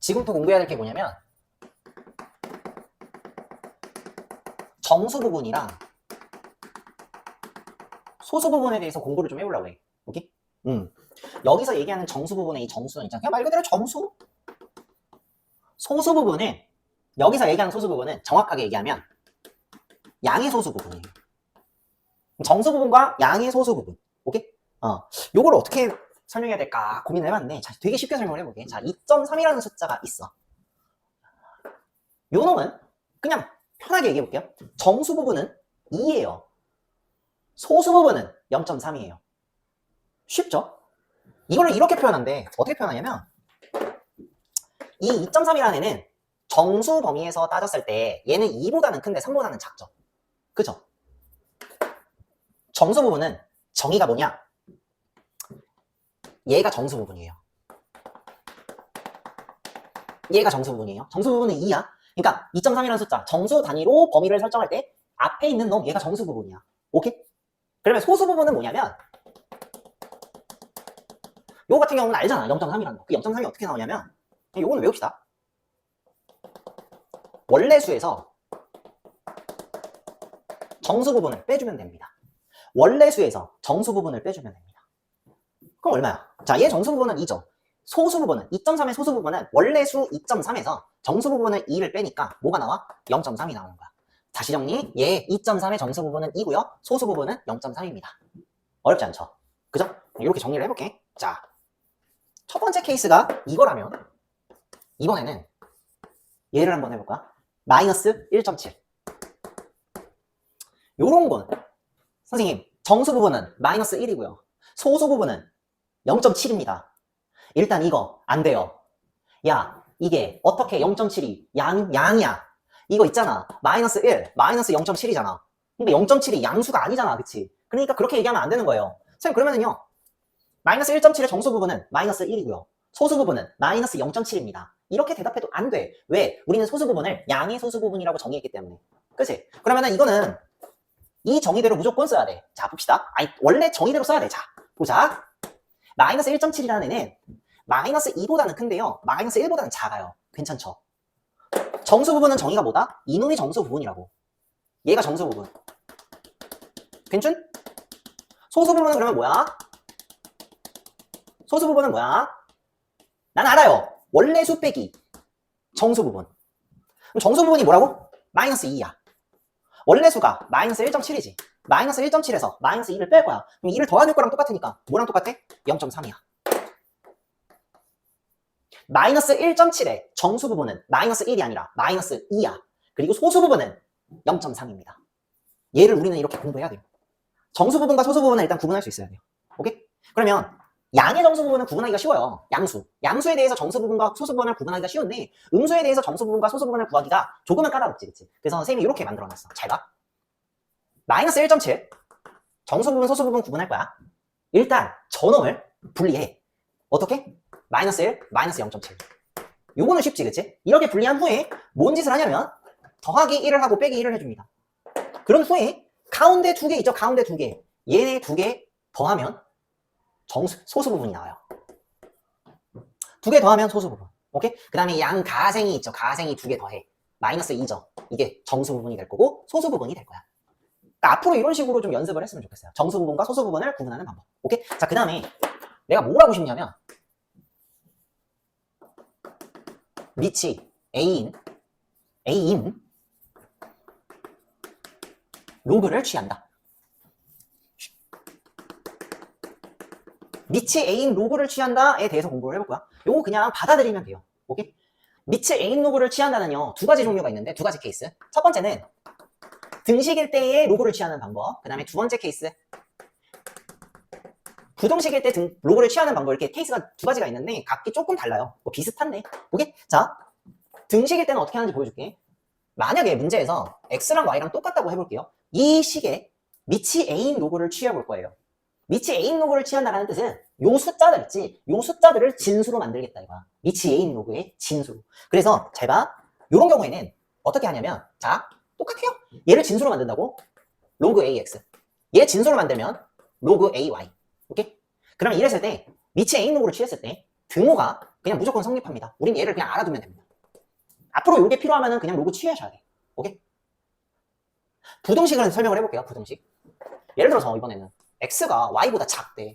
지금부터 공부해야 될 게 뭐냐면 정수 부분이랑 소수 부분에 대해서 공부를 좀 해보려고 해. 오케이? 여기서 얘기하는 정수 부분의 이 정수는 있잖아. 그냥 말 그대로 정수. 소수 부분은, 여기서 얘기하는 소수 부분은 정확하게 얘기하면 양의 소수 부분이에요. 정수 부분과 양의 소수 부분. 오케이? 요걸 어떻게 설명해야 될까 고민을 해봤는데, 자, 되게 쉽게 설명을 해볼게. 자, 2.3이라는 숫자가 있어. 요 놈은 그냥 편하게 얘기해볼게요. 정수 부분은 2예요. 소수 부분은 0.3이에요. 쉽죠? 이거를 이렇게 표현한대. 어떻게 표현하냐면, 이 2.3이라는 애는 정수 범위에서 따졌을 때 얘는 2보다는 큰데 3보다는 작죠. 그죠? 정수 부분은 정의가 뭐냐? 얘가 정수 부분이에요. 얘가 정수 부분이에요. 정수 부분은 2야. 그러니까 2.3이라는 숫자, 정수 단위로 범위를 설정할 때 앞에 있는 놈, 얘가 정수 부분이야. 오케이? 그러면 소수 부분은 뭐냐면, 요거 같은 경우는 알잖아. 0.3이라는 거. 그 0.3이 어떻게 나오냐면, 요거는 외웁시다. 원래 수에서 정수 부분을 빼주면 됩니다. 원래 수에서 정수 부분을 빼주면 됩니다. 그럼 얼마야? 자, 얘 정수 부분은 2죠. 소수 부분은, 2.3의 소수 부분은 원래 수 2.3에서 정수 부분을 2를 빼니까 뭐가 나와? 0.3이 나오는 거야. 다시 정리. 얘 2.3의 정수 부분은 2고요. 소수 부분은 0.3입니다. 어렵지 않죠? 그죠? 이렇게 정리를 해볼게. 자, 첫 번째 케이스가 이거라면 이번에는 얘를 한번 해볼까? 마이너스 1.7. 요런 건 선생님, 정수 부분은 마이너스 1이고요. 소수 부분은 0.7입니다. 일단 이거 안 돼요. 야, 이게 어떻게 0.7이 양이야? 이거 있잖아. 마이너스 1, 마이너스 0.7이잖아. 근데 0.7이 양수가 아니잖아. 그치? 그러니까 그렇게 얘기하면 안 되는 거예요. 선생님, 그러면은요, 마이너스 1.7의 정수 부분은 마이너스 1이고요. 소수 부분은 마이너스 0.7입니다. 이렇게 대답해도 안 돼. 왜? 우리는 소수 부분을 양의 소수 부분이라고 정의했기 때문에. 그치? 그러면은 이거는 이 정의대로 무조건 써야 돼. 자, 봅시다. 아니, 원래 정의대로 써야 돼. 자, 보자. 마이너스 1.7이라는 애는 마이너스 2보다는 큰데요. 마이너스 1보다는 작아요. 괜찮죠? 정수 부분은 정의가 뭐다? 이놈이 정수 부분이라고. 얘가 정수 부분. 괜찮? 소수 부분은 그러면 뭐야? 소수 부분은 뭐야? 난 알아요. 원래 수 빼기 정수 부분. 그럼 정수 부분이 뭐라고? 마이너스 2야. 원래 수가 마이너스 1.7이지. 마이너스 1.7에서 마이너스 2를 뺄 거야. 그럼 2를 더해줄 거랑 똑같으니까 뭐랑 똑같아? 0.3이야. 마이너스 1.7의 정수 부분은 마이너스 1이 아니라 마이너스 2야. 그리고 소수 부분은 0.3입니다. 얘를 우리는 이렇게 공부해야 돼요. 정수 부분과 소수 부분은 일단 구분할 수 있어야 돼요. 오케이? 그러면 양의 정수 부분은 구분하기가 쉬워요. 양수. 양수에 대해서 정수 부분과 소수 부분을 구분하기가 쉬운데, 음수에 대해서 정수 부분과 소수 부분을 구하기가 조금은 까다롭지, 그치? 그래서 선생님이 이렇게 만들어놨어. 잘 봐. 마이너스 1.7 정수 부분, 소수 부분 구분할 거야. 일단 저놈을 분리해. 어떻게? 마이너스 1, 마이너스 0.7. 요거는 쉽지, 그치? 이렇게 분리한 후에 뭔 짓을 하냐면 더하기 1을 하고 빼기 1을 해줍니다. 그런 후에 가운데 두 개 있죠? 가운데 두 개. 얘네 두 개 더하면 소수 부분이 나와요. 두 개 더하면 소수 부분. 오케이? 그 다음에 양 가생이 있죠? 가생이 두 개 더해. 마이너스 2죠? 이게 정수 부분이 될 거고 소수 부분이 될 거야. 그러니까 앞으로 이런 식으로 좀 연습을 했으면 좋겠어요. 정수 부분과 소수 부분을 구분하는 방법. 오케이? 자, 그 다음에 내가 뭘 하고 싶냐면 밑이 A인 로그를 취한다. 밑이 A인 로그를 취한다에 대해서 공부를 해볼 거야. 요거 그냥 받아들이면 돼요. 오케이? 밑이 A인 로그를 취한다는요, 두 가지 종류가 있는데, 두 가지 케이스. 첫 번째는 등식일 때의 로그를 취하는 방법. 그 다음에 두 번째 케이스, 부등식일 때 로그를 취하는 방법. 이렇게 케이스가 두 가지가 있는데 각기 조금 달라요. 뭐 비슷한데. 오케이? 자, 등식일 때는 어떻게 하는지 보여줄게. 만약에 문제에서 x랑 y랑 똑같다고 해볼게요. 이 식에 밑이 A인 로그를 취해볼 거예요. 밑이 A인 로그를 취한다는 뜻은 요 숫자들 있지, 요 숫자들을 진수로 만들겠다 이거야. 밑이 A인 로그의 진수로. 그래서 잘 봐. 요런 경우에는 어떻게 하냐면, 자, 똑같아요. 얘를 진수로 만든다고 로그 AX, 얘 진수로 만들면 로그 AY. 오케이? 그럼 이랬을 때 밑이 A인 로그를 취했을 때 등호가 그냥 무조건 성립합니다. 우린 얘를 그냥 알아두면 됩니다. 앞으로 이게 필요하면 그냥 로그 취하셔야 돼. 오케이? 부등식을 설명을 해볼게요. 부등식. 예를 들어서 이번에는 x가 y보다 작대.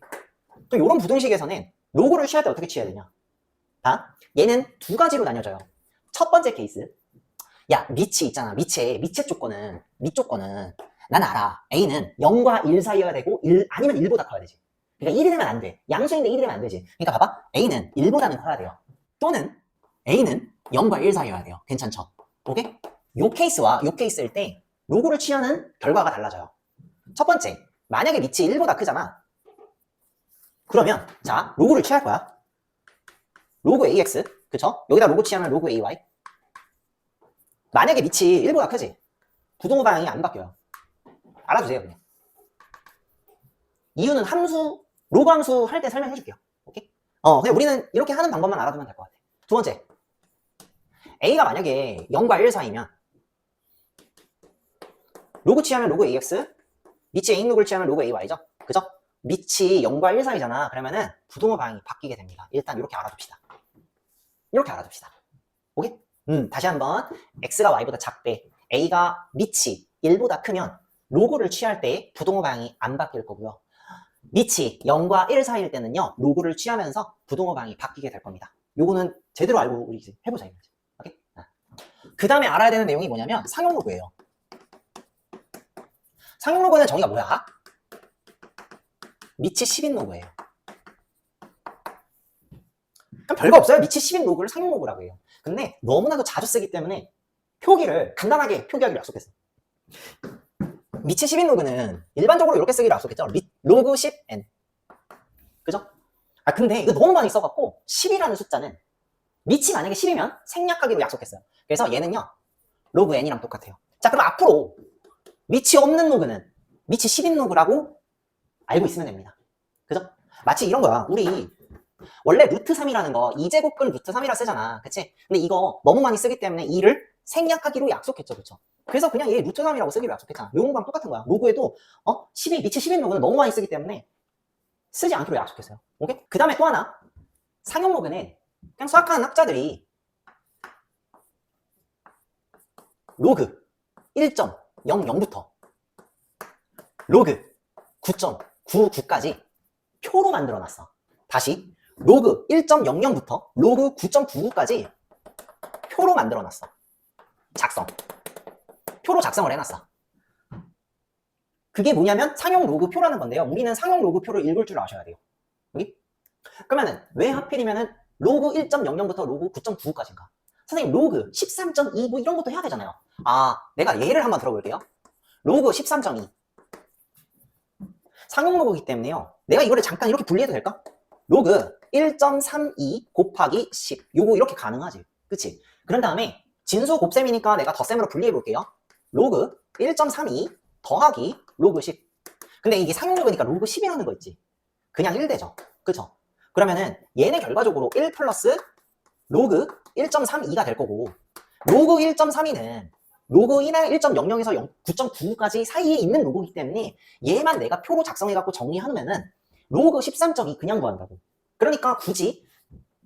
또 이런 부등식에서는 로그를 취할 때 어떻게 취해야 되냐? 얘는 두 가지로 나뉘어져요. 첫 번째 케이스. 야, 미치 있잖아. 미치의 조건은, 난 알아. a는 0과 1 사이여야 되고, 아니면 1보다 커야 되지. 그러니까 1이 되면 안 돼. 양수인데 1이 되면 안 되지. 그러니까 봐봐. a는 1보다는 커야 돼요. 또는 a는 0과 1 사이여야 돼요. 괜찮죠? 오케이? 요 케이스와 요 케이스일 때 로그를 취하는 결과가 달라져요. 첫 번째, 만약에 미치 1보다 크잖아. 그러면 자, 로그를 취할 거야. 로그 ax, 그쵸? 여기다 로그 취하면 로그 ay. 만약에 미치 1보다 크지? 부등호 방향이 안 바뀌어요. 알아두세요, 그냥. 이유는 함수, 로그 함수 할 때 설명해 줄게요. 오케이? 그냥 우리는 이렇게 하는 방법만 알아두면 될 것 같아. 두 번째, a가 만약에 0과 1 사이면 로그 취하면 로그 ax, 미치 a 로그를 취하면 로그 ay죠? 그죠? 미치 0과 1 사이잖아. 그러면은 부등호 방향이 바뀌게 됩니다. 일단 이렇게 알아둡시다. 이렇게 알아둡시다. 오케이? 다시 한번 x가 y보다 작대, a가 미치 1보다 크면 로그를 취할 때 부등호 방향이 안 바뀔 거고요. 미치 0과 1 사이일 때는요, 로그를 취하면서 부등호 방향이 바뀌게 될 겁니다. 요거는 제대로 알고 우리 이제 해보자 이거지. 오케이? 그 다음에 알아야 되는 내용이 뭐냐면 상용 로그예요. 상용 로그는 정의가 뭐야? 미치 10인 로그예요. 그럼 별거 없어요. 미치 10인 로그를 상용 로그라고 해요. 근데 너무나도 자주 쓰기 때문에 표기를 간단하게 표기하기로 약속했어. 미치 10인 로그는 일반적으로 이렇게 쓰기로 약속했죠. 로그 10n. 그죠? 근데 이거 너무 많이 써갖고 10이라는 숫자는 미치 만약에 10이면 생략하기로 약속했어요. 그래서 얘는요, 로그 n이랑 똑같아요. 자, 그럼 앞으로 미치 없는 로그는 미치 10인 로그라고 알고 있으면 됩니다. 그죠? 마치 이런 거야. 우리 원래 루트 3이라는 거 2제곱근 루트 3이라 쓰잖아. 그치? 근데 이거 너무 많이 쓰기 때문에 2를 생략하기로 약속했죠. 그쵸? 그래서 그냥 얘 루트 3이라고 쓰기로 약속했잖아. 요 공부랑 똑같은 거야. 로그에도 미치 10인 로그는 너무 많이 쓰기 때문에 쓰지 않기로 약속했어요. 오케이? 그 다음에 또 하나, 상용 로그는 그냥 수학하는 학자들이 로그 1.00부터 로그 9.99까지 표로 만들어놨어. 다시 로그 1.00부터 로그 9.99까지 표로 만들어놨어. 표로 작성을 해놨어. 그게 뭐냐면 상용 로그 표라는 건데요. 우리는 상용 로그 표를 읽을 줄 아셔야 돼요. 여기? 그러면은 왜 하필이면은 로그 1.00부터 로그 9.99까지인가? 선생님 로그 13.2 뭐 이런 것도 해야 되잖아요. 내가 예를 한번 들어볼게요. 로그 13.2 상용 로그이기 때문에요. 내가 이거를 잠깐 이렇게 분리해도 될까? 로그 1.32 곱하기 10 요거 이렇게 가능하지. 그치? 그런 다음에 진수 곱셈이니까 내가 덧셈으로 분리해 볼게요. 로그 1.32 더하기 로그 10. 근데 이게 상용 로그니까 로그 10이라는 거 있지. 그냥 1되죠. 그쵸? 그러면은 얘네 결과적으로 1 플러스 로그 1.32가 될 거고, 로그 1.32는 로그 1.00에서 9.99까지 사이에 있는 로그이기 때문에 얘만 내가 표로 작성해갖고 정리하면은 로그 13.2 그냥 구한다고. 그러니까 굳이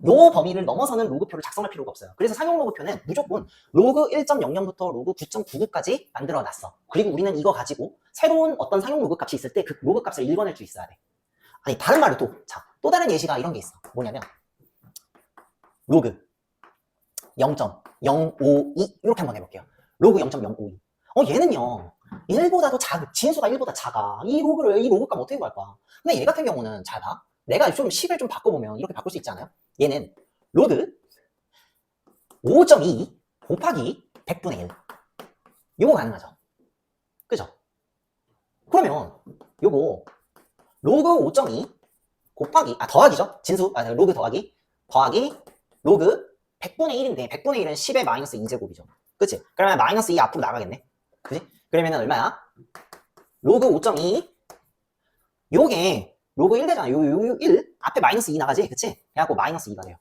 요 범위를 넘어서는 로그표를 작성할 필요가 없어요. 그래서 상용 로그표는 무조건 로그 1.00부터 로그 9.99까지 만들어놨어. 그리고 우리는 이거 가지고 새로운 어떤 상용 로그 값이 있을 때 그 로그 값을 읽어낼 수 있어야 돼. 아니 다른 말로 또 다른 예시가 이런 게 있어. 뭐냐면 로그 0.052 이렇게 한번 해볼게요. 로그 0.052 얘는요 1보다도 진수가 1보다 작아. 이 로그 값 어떻게 구할 거야? 근데 얘 같은 경우는 잘 봐. 내가 좀 식을 좀 바꿔보면 이렇게 바꿀 수 있지 않아요? 얘는 로그 5.2 곱하기 100분의 1 요거 가능하죠. 그죠? 그러면 요거 로그 5.2 곱하기 더하기죠. 진수 로그 더하기 로그 100분의 1인데 100분의 1은 10의 마이너스 2제곱이죠. 그치? 그러면 마이너스 2 앞으로 나가겠네. 그치? 그러면 얼마야? 로그 5.2 요게 로그 1 되잖아. 요 1 앞에 마이너스 2 나가지. 그치? 그래갖고 마이너스 2가 돼요.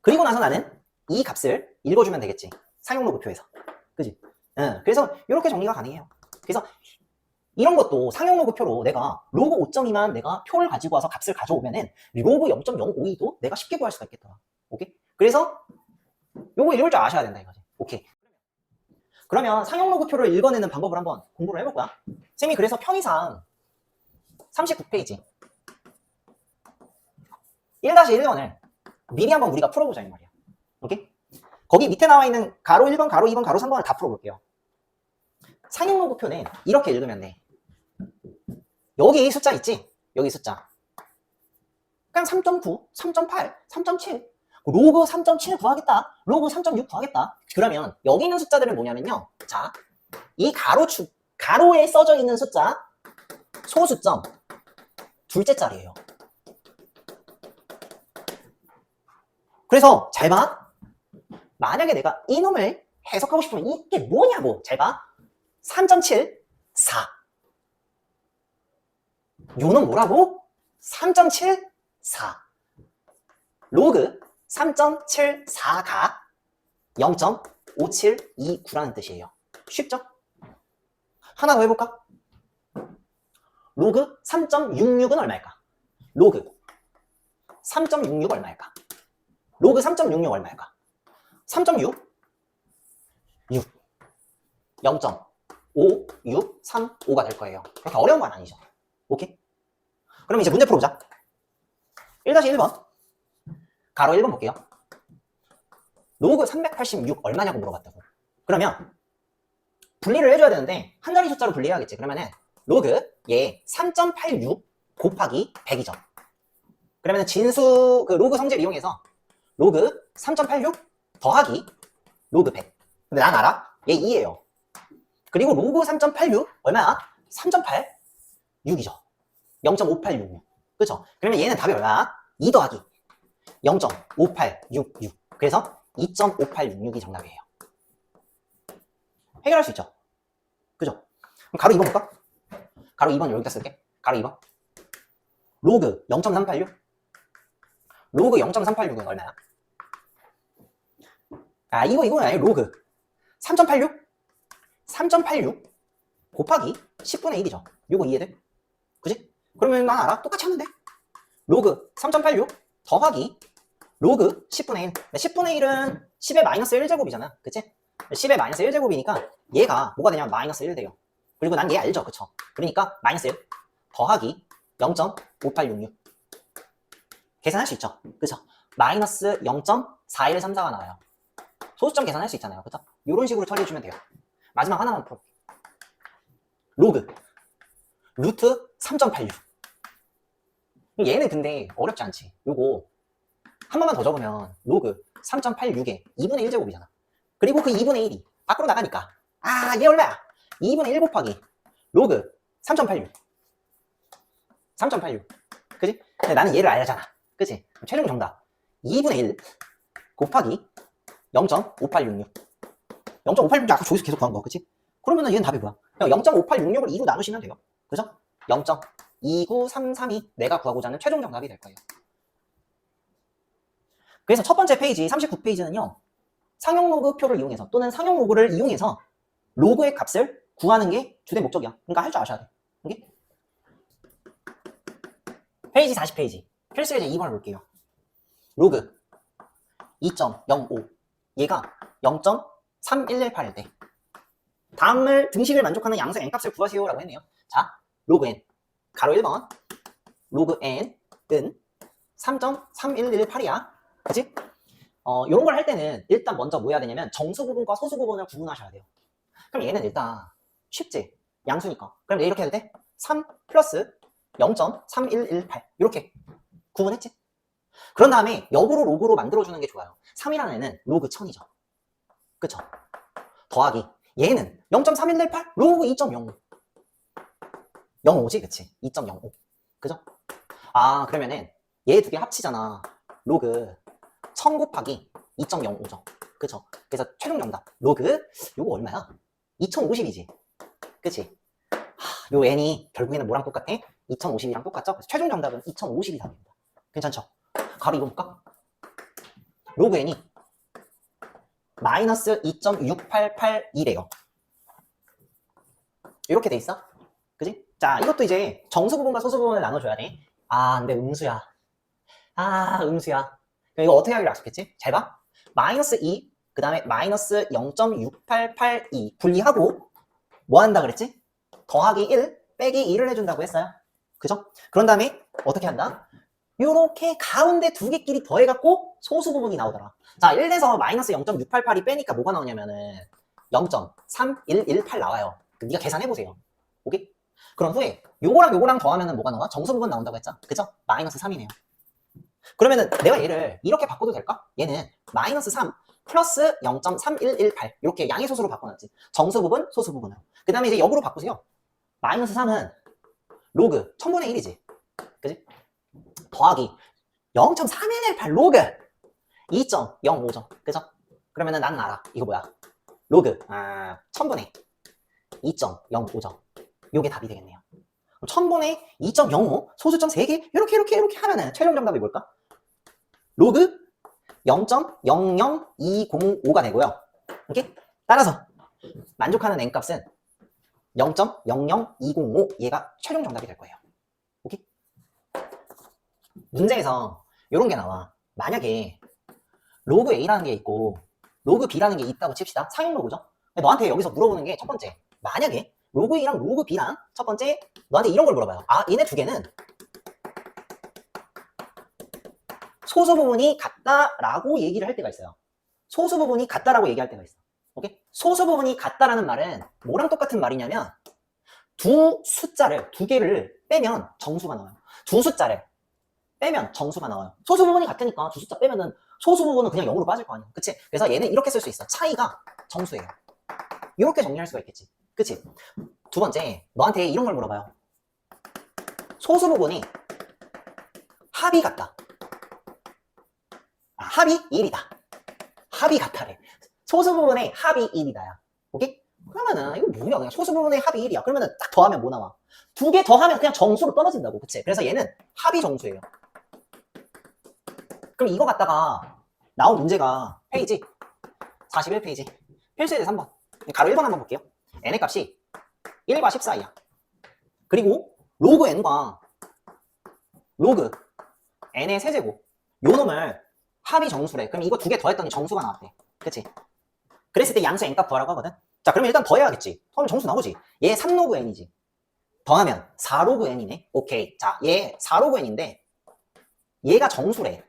그리고 나서 나는 이 값을 읽어주면 되겠지. 상용 로그표에서. 그치? 그래서 이렇게 정리가 가능해요. 그래서 이런 것도 상용 로그표로 내가 로그 5.2만 내가 표를 가지고 와서 값을 가져오면은 로그 0.052도 내가 쉽게 구할 수가 있겠더라. 오케이? 그래서 요거 읽을 줄 아셔야 된다 이거지. 오케이. 그러면 상용 로그표를 읽어내는 방법을 한번 공부를 해볼 거야. 쌤이 그래서 편의상 39페이지 1-1번을 미리 한번 우리가 풀어보자 이 말이야. 오케이? 거기 밑에 나와 있는 가로 1번, 가로 2번, 가로 3번을 다 풀어볼게요. 상용 로그표는 이렇게 읽으면 돼. 여기 숫자 있지? 여기 숫자. 그냥 3.9, 3.8, 3.7. 로그 3.7 구하겠다. 로그 3.6 구하겠다. 그러면 여기 있는 숫자들은 뭐냐면요. 자, 이 가로에 써져 있는 숫자, 소수점, 둘째 자리예요. 그래서 잘 봐. 만약에 내가 이놈을 해석하고 싶으면 이게 뭐냐고. 잘 봐. 3.7, 4. 요놈 뭐라고? 3.7, 4. 로그 3.74가 0.5729라는 뜻이에요. 쉽죠? 하나 더 해볼까? 로그 3.66은 얼마일까? 로그 3.66 얼마일까? 로그 3.66 얼마일까? 3.6 6 0.5635가 될 거예요. 그렇게 어려운 건 아니죠. 오케이? 그럼 이제 문제 풀어보자. 1-1번 가로 1번 볼게요. 로그 386 얼마냐고 물어봤다고. 그러면 분리를 해줘야 되는데 한 자리 숫자로 분리해야겠지. 그러면은 로그 얘 3.86 곱하기 100이죠. 그러면은 진수 그 로그 성질 이용해서 로그 3.86 더하기 로그 100. 근데 난 알아. 얘 2예요. 그리고 로그 3.86 얼마야? 3.8 6이죠. 0.5866. 그죠? 그러면 얘는 답이 얼마야? 2 더하기 0.5866. 그래서 2.5866이 정답이에요. 해결할 수 있죠? 그죠? 그럼 가로 2번 볼까? 가로 2번 여기다 쓸게. 가로 2번. 로그 0.386. 로그 0.386은 얼마야? 아, 이건 아니에요. 로그 3.86 3.86 곱하기 10분의 1이죠. 요거 이해돼? 그지? 그러면 난 알아. 똑같이 하면 돼. 로그 3.86 더하기 로그 10분의 1. 10분의 1은 10의 마이너스 1제곱이잖아. 그치? 10의 마이너스 1제곱이니까 얘가 뭐가 되냐면 마이너스 1 돼요. 그리고 난 얘 알죠? 그쵸? 그러니까 마이너스 1 더하기 0.5866. 계산할 수 있죠? 그쵸? 마이너스 0.4134가 나와요. 소수점 계산할 수 있잖아요. 그쵸? 이런 식으로 처리해주면 돼요. 마지막 하나만 풀어. 로그 루트 3.86. 얘는 근데 어렵지 않지. 요거 한 번만 더 적으면 로그 3.86에 2분의 1제곱이잖아. 그리고 그 2분의 1이 밖으로 나가니까 얘 얼마야? 2분의 1 곱하기 로그 3.86. 3.86. 그지? 근데 나는 얘를 알잖아. 그치? 최종 정답 2분의 1 곱하기 0.5866. 0.5866 아까 저기서 계속 구한 거. 그치? 그러면은 얘는 답이 뭐야? 0.5866을 2로 나누시면 돼요. 그죠? 0.2933이 내가 구하고자 하는 최종 정답이 될 거예요. 그래서 첫 번째 페이지 39페이지는요. 상용 로그표를 이용해서 또는 상용 로그를 이용해서 로그의 값을 구하는 게 주된 목적이야. 그러니까 할 줄 아셔야 돼. 오케이? 페이지 40페이지 필수 예제 2번을 볼게요. 로그 2.05 얘가 0.3118일 때 다음을 등식을 만족하는 양수 n값을 구하세요 라고 했네요. 자, 로그 n 가로 1번 로그 n은 3.3118이야. 그치? 요런 걸 할 때는 일단 먼저 뭐 해야 되냐면 정수 부분과 소수 부분을 구분하셔야 돼요. 그럼 얘는 일단 쉽지? 양수니까. 그럼 얘 이렇게 해도 돼? 3 플러스 0.3118 이렇게 구분했지? 그런 다음에 역으로 로그로 만들어주는 게 좋아요. 3이라는 애는 로그 1000이죠. 그쵸? 더하기 얘는 0.3118 로그 2.05 05지 그치? 2.05 그죠? 그러면은 얘 두 개 합치잖아. 로그 1000 곱하기 2.05죠. 그쵸? 그래서 최종 정답 로그 요거 얼마야? 2050이지. 그치? 요 n이 결국에는 뭐랑 똑같아? 2050이랑 똑같죠? 그래서 최종 정답은 2050이 답입니다. 괜찮죠? 가로 이거 볼까? 로그 n이 마이너스 2.6881이래요. 이렇게 돼 있어? 그지? 자, 이것도 이제 정수 부분과 소수 부분을 나눠줘야 돼. 아, 근데 음수야. 아, 음수야. 그럼 이거 어떻게 하기로 약속했지? 잘 봐. 마이너스 2, 그 다음에 마이너스 0.6882 분리하고 뭐 한다 그랬지? 더하기 1, 빼기 2를 해준다고 했어요. 그죠? 그런 다음에 어떻게 한다? 요렇게 가운데 두 개끼리 더해갖고 소수 부분이 나오더라. 자, 1에서 마이너스 0.688이 빼니까 뭐가 나오냐면은 0.3118 나와요. 네가 계산해보세요. 오케이? 그런 후에 요거랑 더하면은 뭐가 나와? 정수 부분 나온다고 했죠? 그죠? 마이너스 3이네요. 그러면은 내가 얘를 이렇게 바꿔도 될까? 얘는 마이너스 3 플러스 0.3118 이렇게 양의 소수로 바꿔놨지. 정수 부분, 소수 부분으로. 그 다음에 이제 역으로 바꾸세요. 마이너스 3은 로그 1000분의 1이지. 그지? 더하기 0.3118 로그 2.05죠. 그죠? 그러면은 나는 알아. 이거 뭐야? 로그 1000분의 2.05죠. 요게 답이 되겠네요. 1000분의 2.05 소수점 3개 이렇게 하면은 최종 정답이 뭘까? 로그 0.00205가 되고요. 오케이? 따라서 만족하는 n값은 0.00205 얘가 최종 정답이 될 거예요. 오케이? 문제에서 이런 게 나와. 만약에 로그 A라는 게 있고 로그 B라는 게 있다고 칩시다. 상용 로그죠? 너한테 여기서 물어보는 게 첫 번째, 만약에 로그 A랑 로그 B랑 첫 번째 너한테 이런 걸 물어봐요. 아, 얘네 두 개는 소수 부분이 같다라고 얘기를 할 때가 있어요. 소수 부분이 같다라고 얘기할 때가 있어. 오케이? 소수 부분이 같다라는 말은 뭐랑 똑같은 말이냐면 두 숫자를 두 개를 빼면 정수가 나와요. 두 숫자를 빼면 정수가 나와요. 소수 부분이 같으니까 두 숫자 빼면은 소수 부분은 그냥 0으로 빠질 거 아니야. 그치? 그래서 얘는 이렇게 쓸 수 있어. 차이가 정수예요. 이렇게 정리할 수가 있겠지. 그치? 두 번째, 너한테 이런 걸 물어봐요. 소수 부분이 합이 같다. 아, 합이 1이다. 합이 같다래. 소수 부분의 합이 1이다야. 오케이? 그러면은 이거 뭐야? 그냥 소수 부분의 합이 1이야. 그러면은 딱 더하면 뭐 나와? 두 개 더하면 그냥 정수로 떨어진다고. 그치? 그래서 얘는 합이 정수예요. 그럼 이거 갖다가 나온 문제가 페이지 41페이지 필수예제 3번 가로 1번 한번 볼게요. n의 값이 1과 14이야. 그리고 로그 n과 로그 n의 세제곱 요 놈을 합이 정수래. 그럼 이거 두 개 더했더니 정수가 나왔대. 그치? 그랬을 때 양수 n값 더하라고 하거든. 자, 그러면 일단 더해야겠지. 더하면 정수 나오지. 얘 3로그 n이지. 더하면 4로그 n이네. 오케이. 자, 얘 4로그 n인데 얘가 정수래.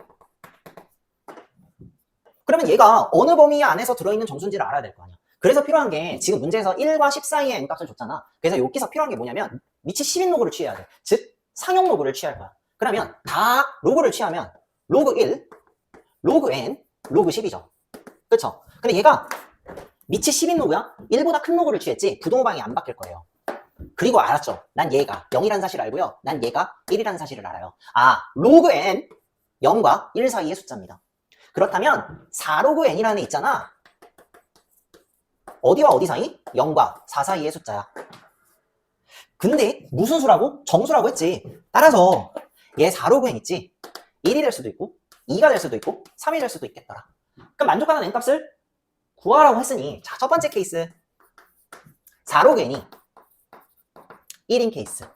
그러면 얘가 어느 범위 안에서 들어있는 정수인지를 알아야 될 거 아니야. 그래서 필요한 게 지금 문제에서 1과 10 사이의 n값을 줬잖아. 그래서 여기서 필요한 게 뭐냐면 미치 10인 로그를 취해야 돼. 즉 상용 로그를 취할 거야. 그러면 다 로그를 취하면 로그 1, 로그 n, 로그 10이죠. 그쵸? 근데 얘가 미치 10인 로그야? 1보다 큰 로그를 취했지 부동호방이 안 바뀔 거예요. 그리고 알았죠? 난 얘가 0이라는 사실을 알고요. 난 얘가 1이라는 사실을 알아요. 아, 로그 n 0과 1 사이의 숫자입니다. 그렇다면 4로그 n이라는 애 있잖아. 어디와 어디 사이? 0과 4 사이의 숫자야. 근데 무슨 수라고? 정수라고 했지. 따라서 얘 4로그 n 있지? 1이 될 수도 있고 2가 될 수도 있고 3이 될 수도 있겠더라. 그럼 만족하는 n값을 구하라고 했으니 자, 첫 번째 케이스 4로그 n이 1인 케이스.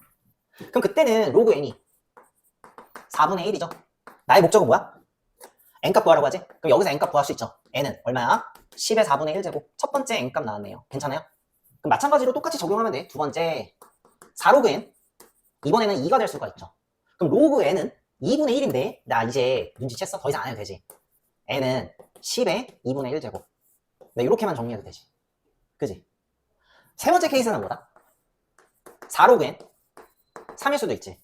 그럼 그때는 로그 n이 4분의 1이죠. 나의 목적은 뭐야? n값 구하라고 하지? 그럼 여기서 n값 구할 수 있죠. n은 얼마야? 10의 4분의 1제곱. 첫 번째 n값 나왔네요. 괜찮아요? 그럼 마찬가지로 똑같이 적용하면 돼. 두 번째 4로그 n. 이번에는 2가 될 수가 있죠. 그럼 로그 n은 2분의 1인데 나 이제 눈치챘어? 더 이상 안 해도 되지. n은 10의 2분의 1제곱. 네, 이렇게만 정리해도 되지. 그지? 세 번째 케이스는 뭐다? 4로그 n 3일 수도 있지.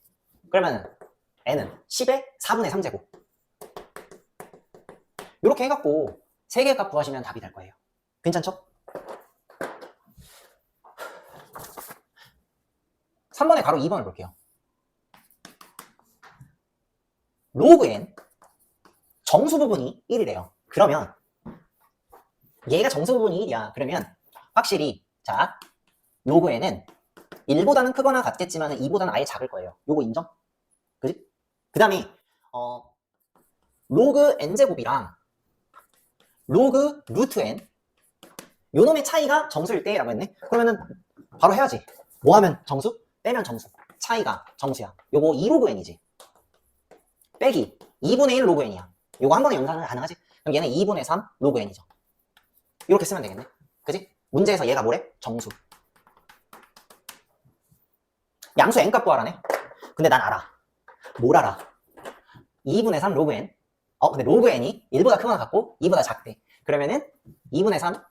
그러면 n은 10의 4분의 3제곱. 이렇게 해갖고 3개의 값 구하시면 답이 될 거예요. 괜찮죠? 3번에 가로 2번을 볼게요. 로그 n 정수 부분이 1이래요. 그러면 얘가 정수 부분이 1이야. 그러면 확실히 자 로그 n은 1보다는 크거나 같겠지만 2보다는 아예 작을 거예요. 요거 인정? 그지? 그 다음에 로그 n제곱이랑 로그 루트 n 요 놈의 차이가 정수일 때 라고 했네. 그러면은 바로 해야지. 뭐 하면 정수? 빼면 정수. 차이가 정수야. 요거 2 로그 n이지. 빼기 2분의 1 로그 n이야. 요거 한 번에 연산은 가능하지? 그럼 얘는 2분의 3 로그 n이죠. 이렇게 쓰면 되겠네. 그지? 문제에서 얘가 뭐래? 정수. 양수 n 값 구하라네. 근데 난 알아. 뭘 알아? 2분의 3 로그 n. 근데 로그 n이 1보다 크거나 같고 2보다 작대. 그러면은 2분의 3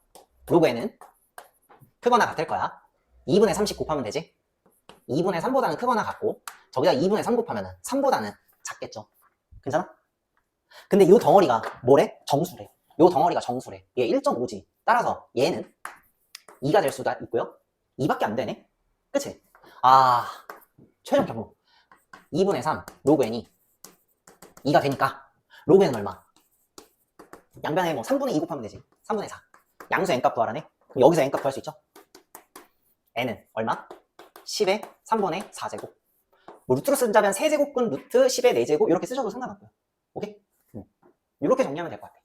로그 n은 크거나 같을 거야. 2분의 3씩 곱하면 되지. 2분의 3보다는 크거나 같고 저기다 2분의 3 곱하면은 3보다는 작겠죠. 괜찮아? 근데 이 덩어리가 뭐래? 정수래. 이 덩어리가 정수래. 얘 1.5지. 따라서 얘는 2가 될 수가 있고요. 2밖에 안 되네. 그치? 최종 결국 2분의 3 로그 n이 2가 되니까 로그 n은 얼마? 양변에 뭐 3분의 2 곱하면 되지. 3분의 4. 양수 n 값 구하라네. 그럼 여기서 n 값 구할 수 있죠? n은 얼마? 10의 3분의 4제곱. 뭐 루트로 쓰자면 세제곱근 루트 10의 4제곱 이렇게 쓰셔도 상관없고요. 오케이? 이렇게 정리하면 될 것 같아.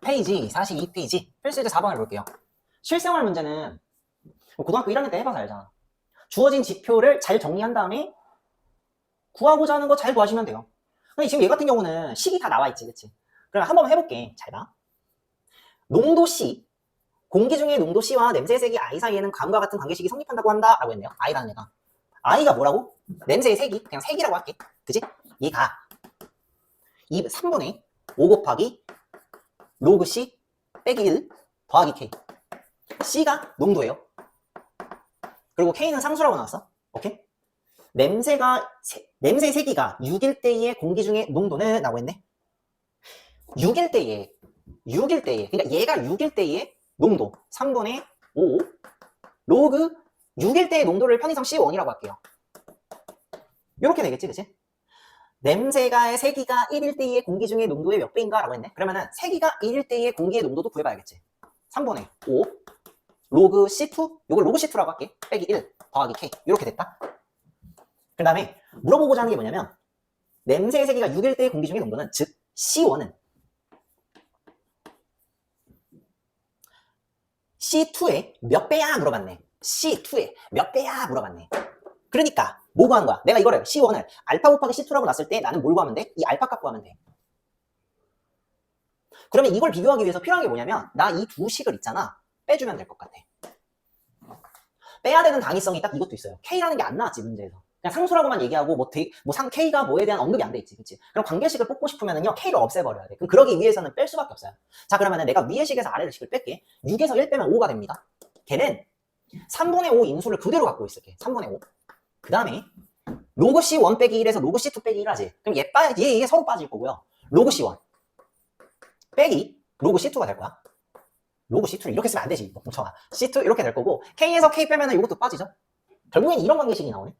페이지 42페이지 필수 이제 4번을 볼게요. 실생활 문제는 고등학교 1학년 때 해봐서 알잖아. 주어진 지표를 잘 정리한 다음에 구하고자 하는 거 잘 구하시면 돼요. 근데 지금 얘 같은 경우는 식이 다 나와 있지, 그치? 그럼 한번 해볼게. 잘 봐. 농도 C, 공기 중의 농도 C와 냄새의 색이 I 사이에는 다음과 같은 관계식이 성립한다고 한다 라고 했네요. I라는 애가. I가 뭐라고? 냄새의 색이, 그냥 색이라고 할게. 그치? 얘가 3분의 5 곱하기 로그 C 빼기 1 더하기 K. C가 농도예요. 그리고 K는 상수라고 나왔어. 오케이? 냄새의 세기가 6일 때의 공기 중의 농도는 라고 했네. 6일 때의 그러니까 얘가 6일 때의 농도 3분의 5 로그 6일 때의 농도를 편의상 C1이라고 할게요. 이렇게 되겠지, 그치? 냄새가 세기가 1일 때의 공기 중의 농도의 몇 배인가 라고 했네. 그러면은 세기가 1일 때의 공기의 농도도 구해봐야겠지. 3분의 5 로그 C2, 이걸 로그 C2라고 할게. 빼기 1 더하기 K. 이렇게 됐다. 그 다음에 물어보고자 하는 게 뭐냐면 냄새의 세기가 6일 때의 공기 중의 농도는 즉 C1은 C2의 몇 배야 물어봤네. C2의 몇 배야 물어봤네. 그러니까 뭐 구하는 거야? 내가 이거를 C1을 알파 곱하기 C2라고 놨을 때 나는 뭘 구하면 돼? 이 알파 값 구하면 돼. 그러면 이걸 비교하기 위해서 필요한 게 뭐냐면 나 이 두 식을 있잖아. 빼주면 될 것 같아. 빼야 되는 당위성이 딱 이것도 있어요. K라는 게 안 나왔지 문제에서. 그냥 상수라고만 얘기하고 K가 뭐에 대한 언급이 안 돼 있지, 그치? 그럼 관계식을 뽑고 싶으면은요 K를 없애버려야 돼. 그럼 그러기 위해서는 뺄 수밖에 없어요. 자, 그러면은 내가 위의 식에서 아래의 식을 뺄게. 6에서 1 빼면 5가 됩니다. 걔는 3분의 5 인수를 그대로 갖고 있을게. 3분의 5. 그 다음에 로그 C1 빼기 1에서 로그 C2 빼기 1 하지. 그럼 얘 서로 빠질 거고요. 로그 C1 빼기 로그 C2가 될 거야. 로그 C2를 이렇게 쓰면 안 되지. 멍청아. C2 이렇게 될 거고 K에서 K 빼면은 이것도 빠지죠. 결국엔 이런 관계식이 나오네.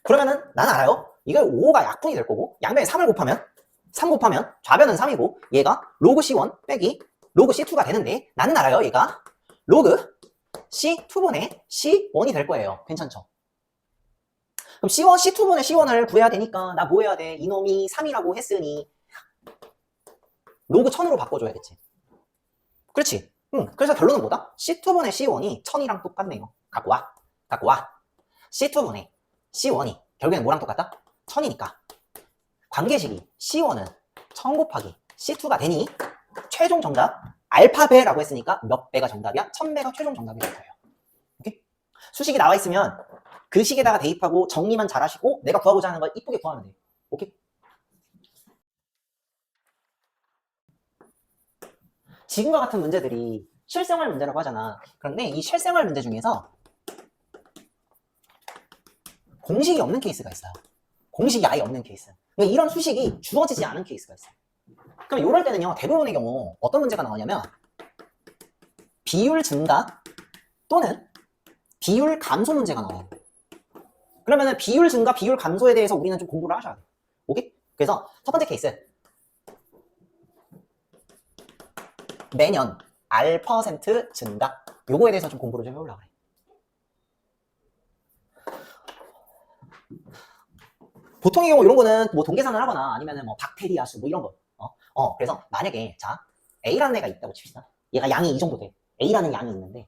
그러면은 난 알아요. 이거 5가 약분이 될 거고 양변에 3을 곱하면 3 곱하면 좌변은 3이고 얘가 로그 C1 빼기 로그 C2가 되는데 나는 알아요. 얘가 로그 C2분의 C1이 될 거예요. 괜찮죠? 그럼 C2분의 C1을 구해야 되니까 나 뭐 해야 돼? 이놈이 3이라고 했으니 로그 1000으로 바꿔줘야겠지. 그렇지? 그래서 결론은 뭐다? C2분의 C1이 1000이랑 똑같네요. 갖고 와. C2분의 C1이 결국에는 뭐랑 똑같다? 1000이니까 관계식이 C1은 1000 곱하기 C2가 되니 최종 정답 알파배라고 했으니까 몇 배가 정답이야? 1000배가 최종 정답이 될 거예요. 오케이? 수식이 나와 있으면 그 식에다가 대입하고 정리만 잘 하시고 내가 구하고자 하는 걸 이쁘게 구하면 돼. 오케이? 지금과 같은 문제들이 실생활 문제라고 하잖아. 그런데 이 실생활 문제 중에서 공식이 없는 케이스가 있어요. 공식이 아예 없는 케이스. 그러니까 이런 수식이 주어지지 않은 케이스가 있어요. 그럼 이럴 때는요, 대부분의 경우 어떤 문제가 나오냐면 비율 증가 또는 비율 감소 문제가 나와요. 그러면은 비율 증가, 비율 감소에 대해서 우리는 좀 공부를 하셔야 돼요. 오케이? 그래서 첫 번째 케이스. 매년 R% 증가. 요거에 대해서 좀 공부를 좀 해보려고 그래. 보통의 경우 이런 거는 뭐 동계산을 하거나 아니면은 뭐 박테리아 수 뭐 이런 거. 그래서 만약에 자 A라는 애가 있다고 칩시다. 얘가 양이 이 정도 돼. A라는 양이 있는데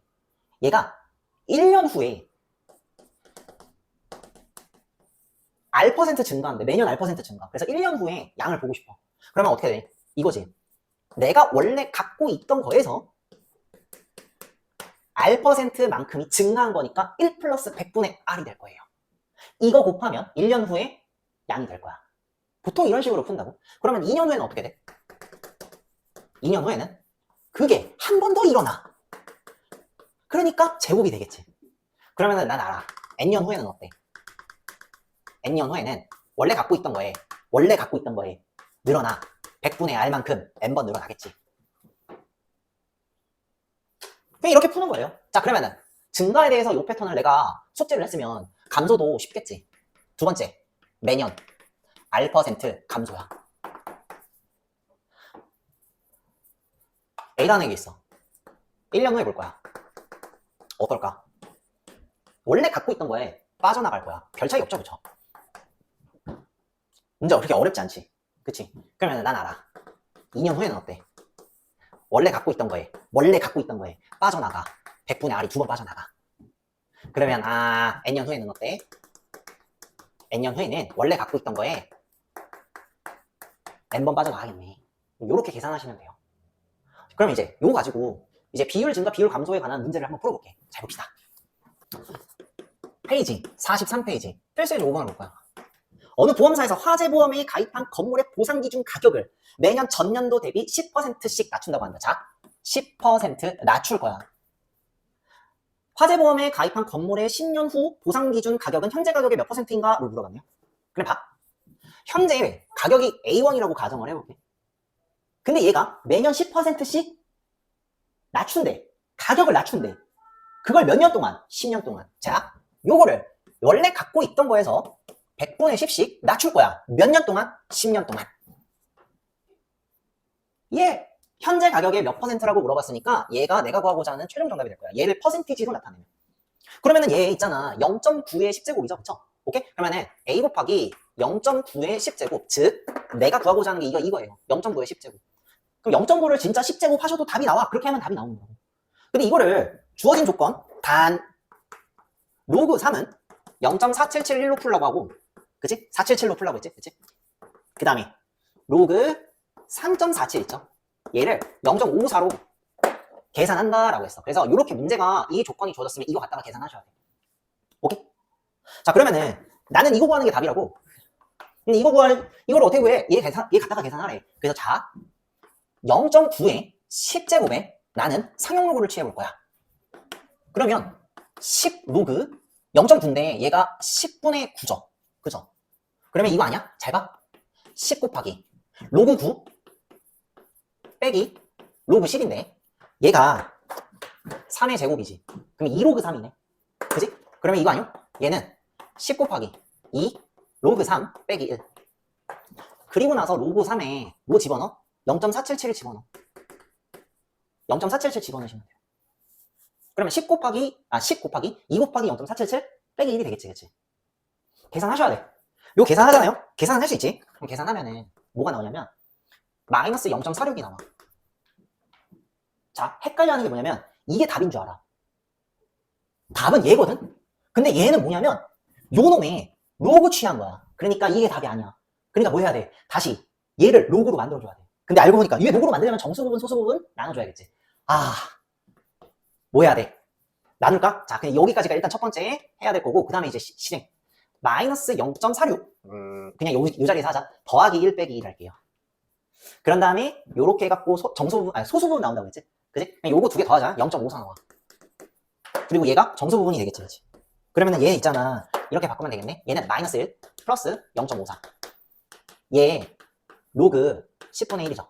얘가 1년 후에 R% 증가인데 매년 R% 증가. 그래서 1년 후에 양을 보고 싶어. 그러면 어떻게 돼? 이거지. 내가 원래 갖고 있던 거에서 R%만큼이 증가한 거니까 1 플러스 100분의 R이 될 거예요. 이거 곱하면 1년 후에 양이 될 거야. 보통 이런 식으로 푼다고. 그러면 2년 후에는 어떻게 돼? 2년 후에는 그게 한 번 더 일어나. 그러니까 제곱이 되겠지. 그러면은 난 알아. N년 후에는 어때? N년 후에는 원래 갖고 있던 거에 늘어나. 100분의 R만큼 N번 늘어나겠지. 그냥 이렇게 푸는 거예요. 자, 그러면은 증가에 대해서 이 패턴을 내가 숙제를 했으면 감소도 쉽겠지. 두 번째, 매년 R% 감소야. A라는 게 있어. 1년 후에 볼 거야. 어떨까? 원래 갖고 있던 거에 빠져나갈 거야. 별 차이 없죠, 그쵸? 문제가 그렇게 어렵지 않지. 그치? 그러면 난 알아. 2년 후에는 어때? 원래 갖고 있던 거에 빠져나가. 100분의 R이 2번 빠져나가. 그러면 N년 후에는 어때? N년 후에는 원래 갖고 있던 거에 N번 빠져나가겠네. 요렇게 계산하시면 돼요. 그럼 이제 요거 가지고 이제 비율 증가, 비율 감소에 관한 문제를 한번 풀어볼게. 잘 봅시다. 페이지 43페이지 필수의 5번을 볼 거야. 어느 보험사에서 화재보험에 가입한 건물의 보상기준 가격을 매년 전년도 대비 10%씩 낮춘다고 한다. 자, 10% 낮출 거야. 화재보험에 가입한 건물의 10년 후 보상기준 가격은 현재 가격의 몇 %인가로 물어봤네요. 그럼 봐. 현재 가격이 A1이라고 가정을 해볼게. 근데 얘가 매년 10%씩 낮춘대. 가격을 낮춘대. 그걸 몇 년 동안? 10년 동안. 자, 요거를 원래 갖고 있던 거에서 100분의 10씩 낮출 거야. 몇 년 동안? 10년 동안. 얘 현재 가격의 몇 %라고 물어봤으니까 얘가 내가 구하고자 하는 최종 정답이 될 거야. 얘를 퍼센티지로 나타내면. 그러면은 얘 있잖아. 0.9의 10제곱이죠. 그쵸? 오케이? 그러면은 A 곱하기 0.9의 10제곱. 즉, 내가 구하고자 하는 게 이거예요. 0.9의 10제곱. 그럼 0.9를 진짜 10제곱 하셔도 답이 나와. 그렇게 하면 답이 나오는 거고. 근데 이거를 주어진 조건, 단, 로그 3은 0.4771로 풀라고 하고, 그치? 477로 풀라고 했지? 그치? 그 다음에, 로그 3.47 있죠? 얘를 0.54로 계산한다라고 했어. 그래서 이렇게 문제가 이 조건이 주어졌으면 이거 갖다가 계산하셔야 돼. 오케이? 자, 그러면은 나는 이거 구하는 게 답이라고. 근데 이걸 어떻게 구해? 얘 갖다가 계산하래. 그래서 자, 0.9의 10제곱에 나는 상용 로그를 취해볼 거야. 그러면 10 로그 0.9인데 얘가 10분의 9죠. 그죠? 그러면 이거 아니야? 잘 봐. 10 곱하기 로그 9 빼기 로그 10인데 얘가 3의 제곱이지. 그럼 2 로그 3이네. 그지? 그러면 이거 아니야? 얘는 10 곱하기 2 로그 3 빼기 1. 그리고 나서 로그 3에 뭐 집어넣어? 0.477을 집어넣어. 0.477 집어넣으시면 돼요. 그러면 10 곱하기 2 곱하기 0.477 빼기 1이 되겠지, 그치? 계산하셔야 돼. 요 계산하잖아요? 계산은 할 수 있지? 그럼 계산하면은 뭐가 나오냐면 마이너스 0.46이 나와. 자, 헷갈려 하는 게 뭐냐면 이게 답인 줄 알아. 답은 얘거든? 근데 얘는 뭐냐면 요 놈의 로그 취한 거야. 그러니까 이게 답이 아니야. 그러니까 뭐 해야 돼? 다시 얘를 로그로 만들어줘야 돼. 근데 알고 보니까 얘 로그로 만들려면 정수 부분, 소수 부분 나눠줘야겠지. 뭐 해야 돼? 나눌까? 자, 그냥 여기까지가 일단 첫 번째 해야 될 거고, 그 다음에 이제 실행. 마이너스 0.46. 그냥 요 자리에서 하자. 더하기 1 빼기 1 할게요. 그런 다음에 요렇게 해갖고 정수 부분, 소수 부분 나온다고 했지? 그지? 그냥 요거 두 개 더하자. 0.54 나와. 그리고 얘가 정수 부분이 되겠지, 그치? 그러면은 얘 있잖아. 이렇게 바꾸면 되겠네? 얘는 마이너스 1 플러스 0.54. 얘 로그 10분의 1이죠.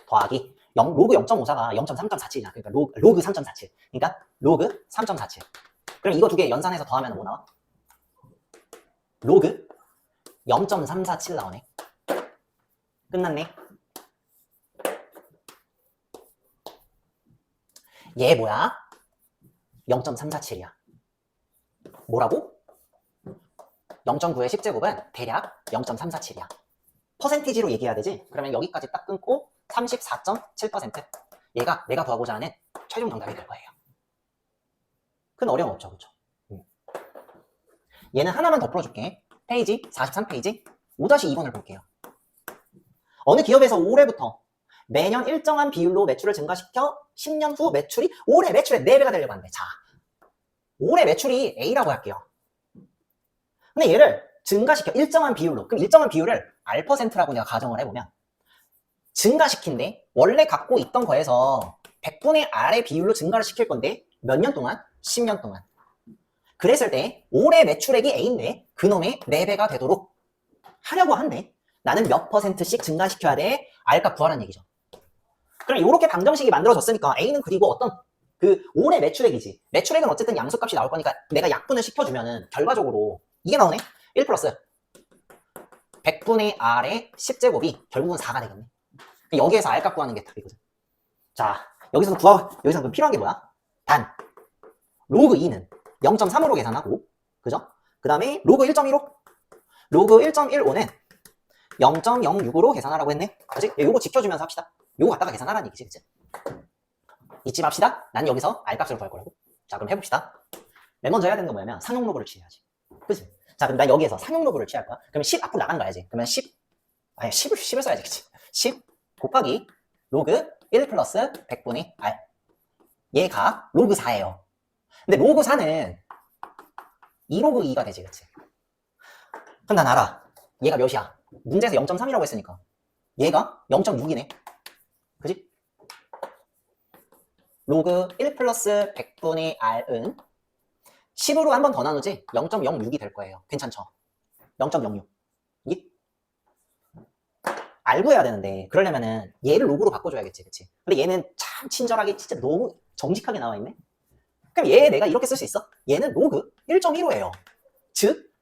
더하기 로그 0.54가 0.3.47이잖아. 그러니까 로그 3.47. 그러니까 로그 3.47. 그럼 이거 두 개 연산해서 더하면 뭐 나와? 로그 0.347 나오네. 끝났네. 얘 뭐야? 0.347이야. 뭐라고? 0.9의 10제곱은 대략 0.347이야. 퍼센티지로 얘기해야 되지? 그러면 여기까지 딱 끊고 34.7%. 얘가 내가 구하고자 하는 최종 정답이 될 거예요. 큰 어려움 없죠, 그쵸? 얘는 하나만 더 풀어줄게. 페이지 43페이지 5-2번을 볼게요. 어느 기업에서 올해부터 매년 일정한 비율로 매출을 증가시켜 10년 후 매출이 올해 매출의 4배가 되려고 하는데, 자, 올해 매출이 A라고 할게요. 근데 얘를 증가시켜 일정한 비율로, 그럼 일정한 비율을 R%라고 내가 가정을 해보면 증가시킨데 원래 갖고 있던 거에서 100분의 R의 비율로 증가를 시킬 건데 몇 년 동안? 10년 동안. 그랬을 때 올해 매출액이 A인데 그놈의 4배가 되도록 하려고 한대. 나는 몇 %씩 증가시켜야 돼? R값 구하라는 얘기죠. 그럼 이렇게 방정식이 만들어졌으니까 A는 그리고 어떤 그 올해 매출액이지. 매출액은 어쨌든 양수값이 나올 거니까 내가 약분을 시켜주면은 결과적으로 이게 나오네. 1 플러스 100분의 R의 10제곱이 결국은 4가 되겠네. 여기에서 R값 구하는 게 답이거든. 자, 여기서 필요한 게 뭐야? 단 로그 2는 0.3으로 계산하고, 그죠? 그 다음에 로그 1.15, 로그 1.15는 0.06으로 계산하라고 했네. 그치? 요거 지켜주면서 합시다. 요거 갖다가 계산하라는 얘기지, 그치? 잊지 맙시다. 난 여기서 R값을 구할 거라고. 자, 그럼 해봅시다. 맨 먼저 해야 되는 건 뭐냐면 상용 로그를 취해야지. 그치? 자, 그럼 난 여기에서 상용 로그를 취할 거야. 그러면 10 앞으로 나간 거야지. 그러면 10을 써야지, 그치? 10 곱하기 로그 1 플러스 100분의 R. 얘가 로그 4예요. 근데 로그 4는 2로그 2가 되지, 그치? 그럼 난 알아. 얘가 몇이야? 문제에서 0.3이라고 했으니까 얘가 0.6이네. 그지? 로그 1 플러스 100분의 R은 10으로 한 번 더 나누지 0.06이 될 거예요. 괜찮죠? 0.06. 이게 알고 해야 되는데 그러려면은 얘를 로그로 바꿔줘야겠지, 그치? 근데 얘는 참 친절하게 진짜 너무 정직하게 나와 있네. 그럼 얘 내가 이렇게 쓸 수 있어? 얘는 로그 1.15예요. 즉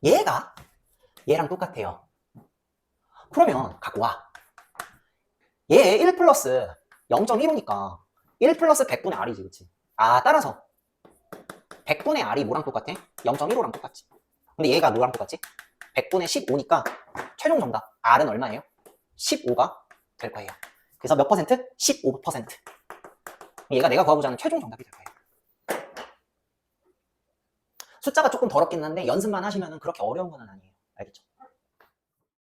얘가 얘랑 똑같아요. 그러면 갖고 와. 얘 1 플러스 0.15니까 1 플러스 100분의 R이지, 그치? 아, 따라서 100분의 R이 뭐랑 똑같아? 0.15랑 똑같지. 근데 얘가 뭐랑 똑같지? 100분의 15니까 최종 정답 R은 얼마예요? 15가 될 거예요. 그래서 몇 퍼센트? 15%. 얘가 내가 구하고자 하는 최종 정답이 될 거예요. 숫자가 조금 더럽긴 한데 연습만 하시면 그렇게 어려운 건 아니에요. 알겠죠?